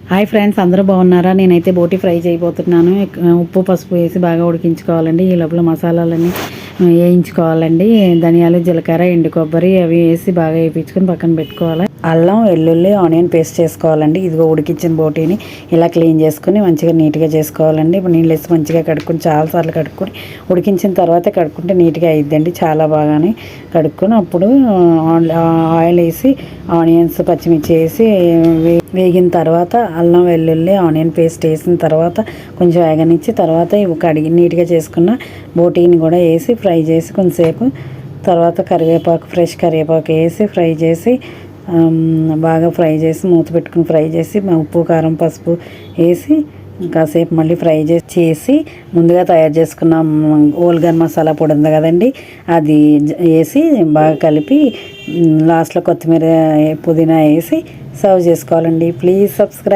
Hi friends, అందరూ బాగున్నారా? నేనైతే బోటి ఫ్రై చేయబోతున్నాను. ఉప్పు పసుపు వేసి బాగా ఉడికించుకోవాలండి. ఈ లోపల మసాలాలన్నీ వేయించుకోవాలండి. ధనియాలు, జీలకర్ర, ఎండు కొబ్బరి అవి వేసి బాగా వేయించుకొని పక్కన పెట్టుకోవాలి. అల్లం, వెల్లుల్లి, ఆనియన్ పేస్ట్ చేసుకోవాలండి. ఇదిగో ఉడికించిన బోటీని ఇలా క్లీన్ చేసుకుని మంచిగా నీట్గా చేసుకోవాలండి. ఇప్పుడు నీళ్ళు వేసి మంచిగా కడుక్కొని చాలాసార్లు కడుక్కొని ఉడికించిన తర్వాత కడుక్కుంటే నీట్గా అయిద్దండి. చాలా బాగానే కడుక్కొని అప్పుడు ఆయిల్ వేసి ఆనియన్స్, పచ్చిమిర్చి వేసి వేగిన తర్వాత అల్లం, వెల్లుల్లి, ఆనియన్ పేస్ట్ వేసిన తర్వాత కొంచెం వేగనిచ్చి తర్వాత ఇవి కడిగి నీట్గా చేసుకున్న బోటీని కూడా వేసి ఫ్రై చేసి కొంచెంసేపు తర్వాత కరివేపాకు, ఫ్రెష్ కరివేపాకు వేసి ఫ్రై చేసి బాగా ఫ్రై చేసి మూత పెట్టుకుని ఫ్రై చేసి ఉప్పు, కారం, పసుపు వేసి కాసేపు మళ్ళీ ఫ్రై చేసి ముందుగా తయారు చేసుకున్న ఓల్గన్ మసాలా పొడి ఉంది కదండి, అది వేసి బాగా కలిపి లాస్ట్లో కొత్తిమీర, పుదీనా వేసి సర్వ్ చేసుకోవాలండి. Please subscribe.